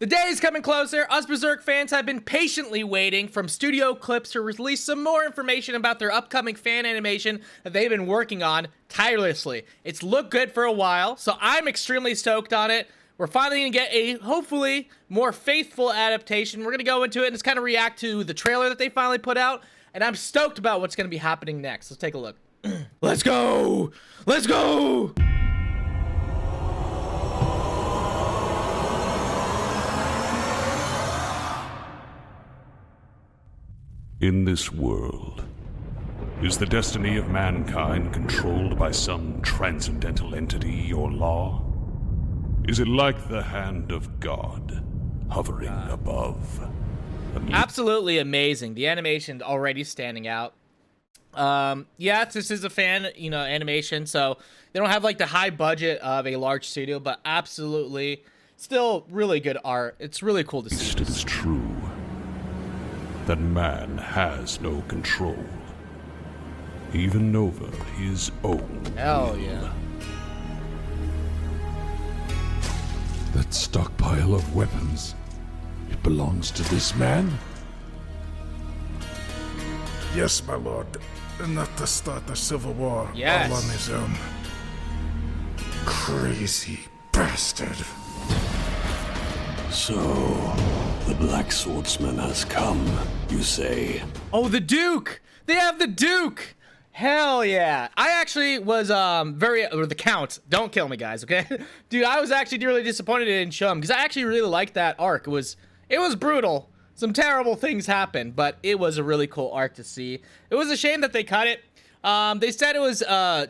The day is coming closer. Us Berserk fans have been patiently waiting from Studio Eclipse to release some more information about their upcoming fan animation that they've been working on tirelessly. It's looked good for a while, so I'm extremely stoked on it. We're finally going to get a, hopefully, more faithful adaptation. We're going to go into it and just kind of react to the trailer that they finally put out, and I'm stoked about what's going to be happening next. Let's take a look. Let's go! Let's go! In this world, is the destiny of mankind controlled by some transcendental entity or law? Is it like the hand of God, hovering above? Absolutely amazing. The animation already standing out. Yeah, this is a fan, animation, so they don't have like the high budget of a large studio, but absolutely still really good art. It's really cool to see. It is true that man has no control, even over his own. Hell will. yeah. That stockpile of weapons, it belongs to this man? Yes, my lord. Enough to start the civil war Yes. all on his own. Crazy bastard. So, the Black Swordsman has come, you say? Oh, the Duke! They have the Duke! Hell yeah. I actually was, or the Count. Don't kill me, guys, okay? Dude, I was actually really disappointed it didn't show him, because I actually really liked that arc. It was brutal. Some terrible things happened, but it was a really cool arc to see. It was a shame that they cut it. They said it was,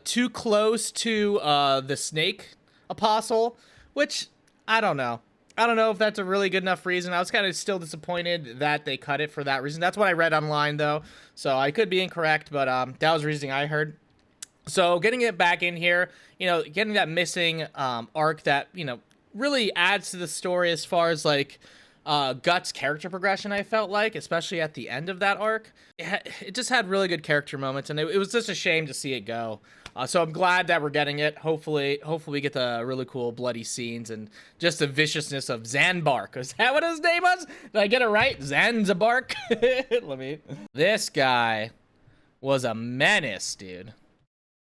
too close to, the Snake Apostle, which, I don't know. I don't know if that's a really good enough reason. I was kind of still disappointed that they cut it for that reason. That's what I read online, though. So I could be incorrect, but that was the reasoning I heard. So getting it back in here, getting that missing arc that, really adds to the story as far as, like, Guts' character progression, I felt like, especially at the end of that arc. It just had really good character moments, and it was just a shame to see it go. So I'm glad that we're getting it. Hopefully we get the really cool bloody scenes and just the viciousness of Zanbark. Is that what his name was? Did I get it right? Zanzibark? This guy was a menace, dude.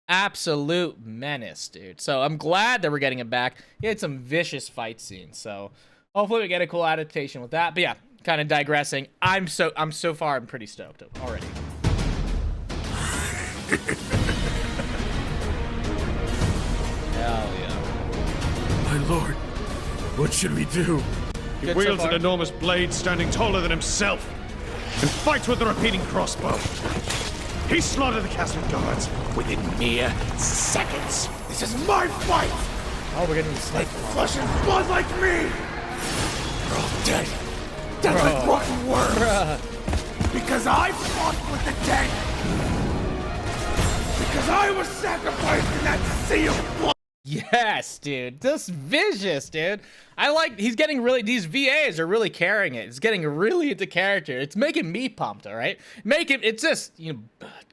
Absolute menace, dude. So I'm glad that we're getting it back. He had some vicious fight scenes, so hopefully we get a cool adaptation with that. But yeah, kind of digressing. I'm so far I'm pretty stoked already. Hell yeah. My lord, what should we do? He Good wields so an far. enormous blade standing taller than himself and fights with a repeating crossbow. He slaughtered the castle guards within mere seconds. This is my fight! Oh, we're getting the snake. Flesh and blood like me! You're all dead. Dead like rotten worms. Because I fought with the dead. Because I was sacrificed in that sea of blood. Yes, dude. Just vicious, dude. He's getting really, these VAs are really carrying it. It's getting really into character. It's making me pumped, all right? It's just,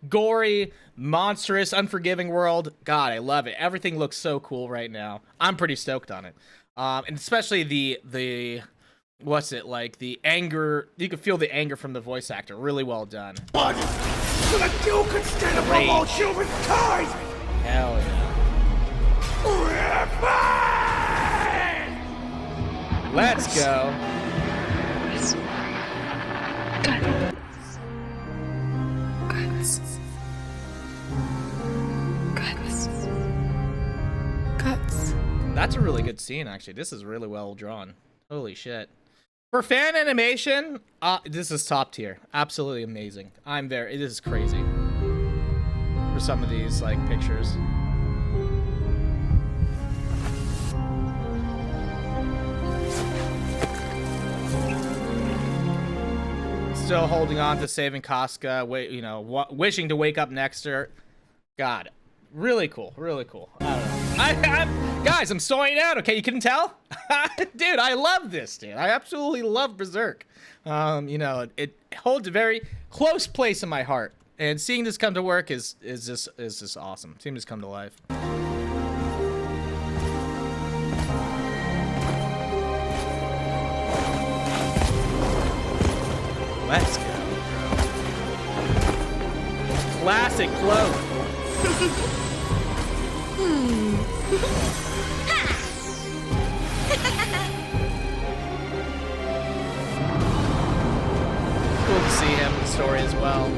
gory, monstrous, unforgiving world. God, I love it. Everything looks so cool right now. I'm pretty stoked on it. And especially the what's it like? The anger, you can feel the anger from the voice actor. Really well done. Blood, so that you could stand above all humankind! Hell yeah. Let's go. Guts. Guts. That's a really good scene, actually. This is really well drawn. Holy shit. For fan animation, this is top tier. Absolutely amazing. This is crazy. For some of these, like, pictures. Still holding on to saving Casca, wishing to wake up next to her. God, really cool, really cool. I don't know. Guys, I'm soaring out, okay? You couldn't tell? Dude, I love this, dude. I absolutely love Berserk. It holds a very close place in my heart. And seeing this come to work is just awesome. Seeing this come to life. Let's go. Classic cloak. Cool to see him in the story as well.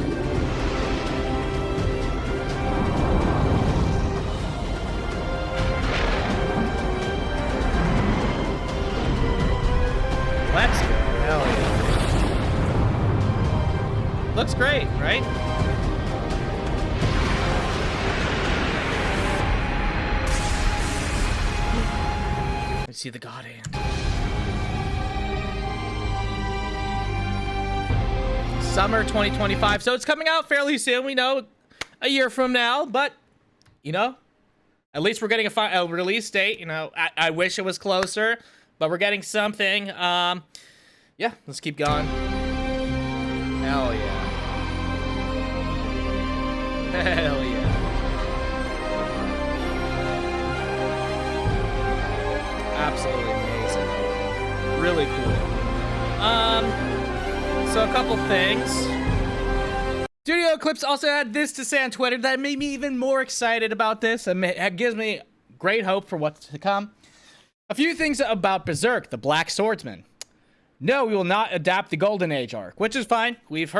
Let's go. Hell yeah. Looks great, right? Let's see the God Hand. Summer 2025. So it's coming out fairly soon. We know a year from now, but you know, at least we're getting a release date. You know, I wish it was closer, but we're getting something. Yeah, let's keep going. Hell yeah. Hell yeah. Absolutely amazing. Really cool. So a couple things. Studio Eclipse also had this to say on Twitter that made me even more excited about this. It gives me great hope for what's to come. A few things about Berserk, the Black Swordsman. No, we will not adapt the Golden Age arc, which is fine. We've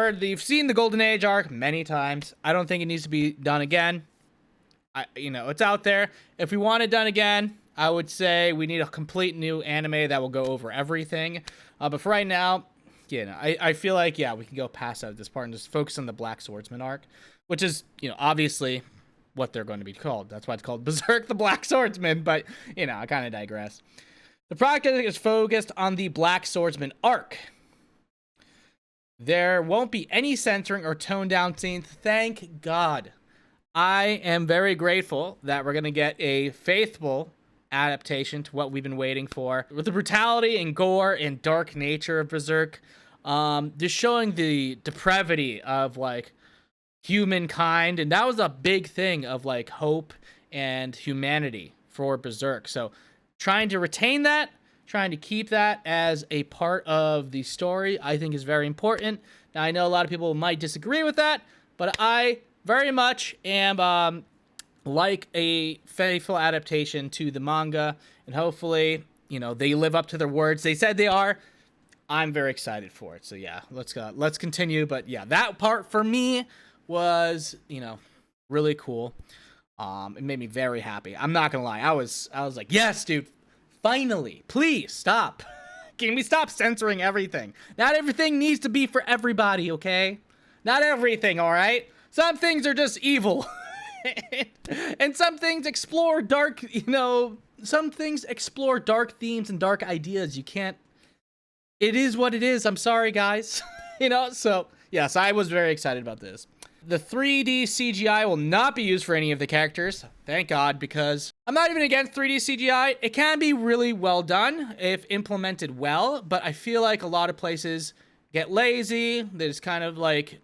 seen the Golden Age arc many times. I don't think it needs to be done again. You know, it's out there. If we want it done again, I would say we need a complete new anime that will go over everything. But for right now, you know, I feel like, yeah, we can go past that at this part and just focus on the Black Swordsman arc, which is, you know, obviously what they're going to be called. That's why it's called Berserk the Black Swordsman, but, you know, I kind of digress. The project is focused on the Black Swordsman arc. There won't be any censoring or toned down scenes. Thank God. I am very grateful that we're going to get a faithful adaptation to what we've been waiting for. With the brutality and gore and dark nature of Berserk, just showing the depravity of, like, humankind. And that was a big thing of, like, hope and humanity for Berserk. So trying to retain that, trying to keep that as a part of the story, I think is very important. Now, I know a lot of people might disagree with that, but I very much am like a faithful adaptation to the manga, and hopefully, you know, they live up to their words. They said they are. I'm very excited for it. So yeah, let's continue. But yeah, that part for me was, you know, really cool. It made me very happy. I'm not gonna lie. I was like, yes, dude, finally, please stop. Can we stop censoring everything? Not everything needs to be for everybody, okay? Not everything, all right? Some things are just evil. And some things explore dark, you know, some things explore dark themes and dark ideas. You can't, it is what it is. I'm sorry, guys. You know, so yes, I was very excited about this. The 3D CGI will not be used for any of the characters. Thank God, because I'm not even against 3D CGI. It can be really well done if implemented well, but I feel like a lot of places get lazy. They just kind of like,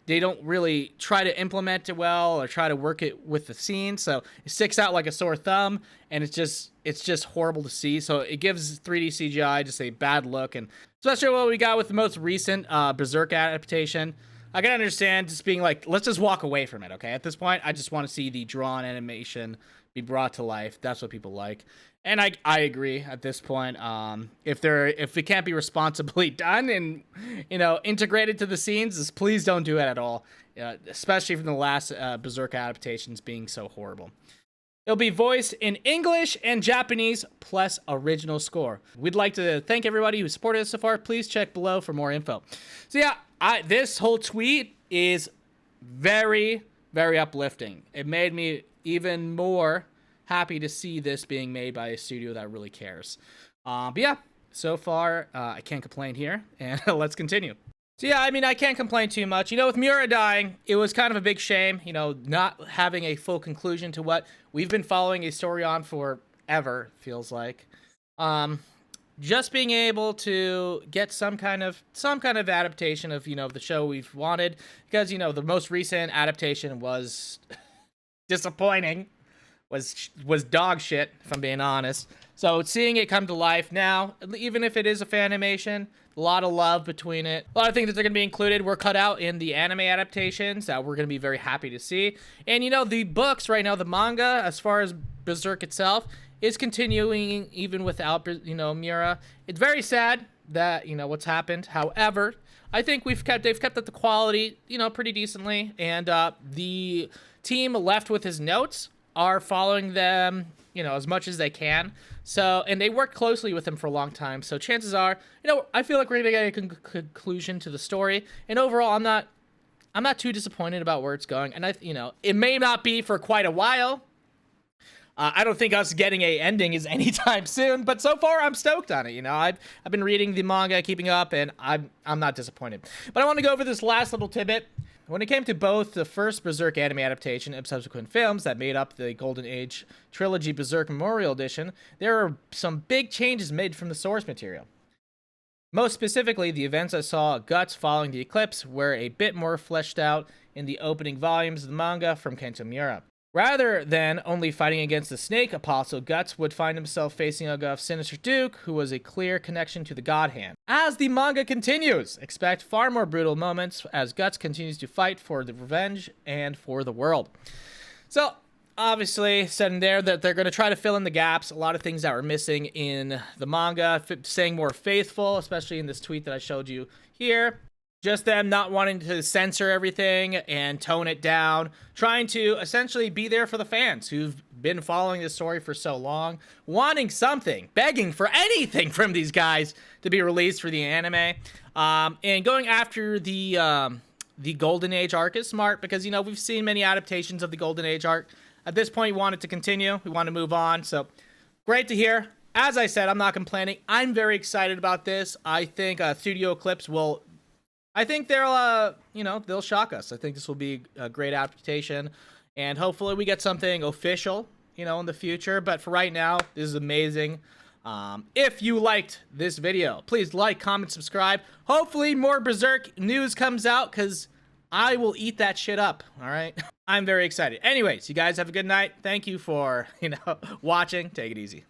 they don't really try to implement it well or try to work it with the scene. So it sticks out like a sore thumb, and it's just horrible to see. So it gives 3D CGI just a bad look, and especially what we got with the most recent Berserk adaptation. I can understand just being like, let's just walk away from it, okay? At this point, I just want to see the drawn animation be brought to life. That's what people like. And I agree at this point. If it can't be responsibly done and, you know, integrated to the scenes, just please don't do it at all. Especially from the last Berserk adaptations being so horrible. It'll be voiced in English and Japanese plus original score. We'd like to thank everybody who supported us so far. Please check below for more info. So yeah, this whole tweet is very, very uplifting. It made me even more happy to see this being made by a studio that really cares. But yeah, so far, I can't complain here, and let's continue. So yeah, I mean, I can't complain too much. You know, with Miura dying, it was kind of a big shame, you know, not having a full conclusion to what we've been following a story on forever, feels like. Just being able to get some kind of adaptation of, you know, the show we've wanted, because, you know, the most recent adaptation was disappointing, was dog shit, if I'm being honest. So seeing it come to life now, even if it is a fan animation, a lot of love between it. A lot of things that are going to be included were cut out in the anime adaptations that we're going to be very happy to see. And, you know, the books right now, the manga, as far as Berserk itself, is continuing even without, you know, Miura. It's very sad that, you know, what's happened. However, I think they've kept up the quality, you know, pretty decently. And the team left with his notes are following them, you know, as much as they can. So, and they worked closely with him for a long time. So chances are, you know, I feel like we're gonna get a conclusion to the story. And overall, I'm not too disappointed about where it's going. And you know, it may not be for quite a while. I don't think us getting a ending is anytime soon, but so far I'm stoked on it. You know, I've been reading the manga, keeping up, and I'm not disappointed. But I want to go over this last little tidbit. When it came to both the first Berserk anime adaptation and subsequent films that made up the Golden Age trilogy Berserk Memorial Edition, there are some big changes made from the source material. Most specifically, the events I saw Guts following the eclipse were a bit more fleshed out in the opening volumes of the manga from Kento Miura. Rather than only fighting against the Snake Apostle, Guts would find himself facing a Sinister Duke, who was a clear connection to the God Hand. As the manga continues, expect far more brutal moments as Guts continues to fight for the revenge and for the world. So, obviously, said in there that they're going to try to fill in the gaps, a lot of things that were missing in the manga, saying more faithful, especially in this tweet that I showed you here. Just them not wanting to censor everything and tone it down, trying to essentially be there for the fans who've been following this story for so long, wanting something, begging for anything from these guys to be released for the anime, and going after the Golden Age arc is smart because, you know, we've seen many adaptations of the Golden Age arc. At this point, we want it to continue. We want to move on. So great to hear. As I said, I'm not complaining. I'm very excited about this. I think Studio Eclipse will... I think they'll, you know, they'll shock us. I think this will be a great adaptation, and hopefully we get something official, you know, in the future. But for right now, this is amazing. If you liked this video, please like, comment, subscribe. Hopefully more Berserk news comes out, because I will eat that shit up, all right? I'm very excited. Anyways, you guys have a good night. Thank you for, you know, watching. Take it easy.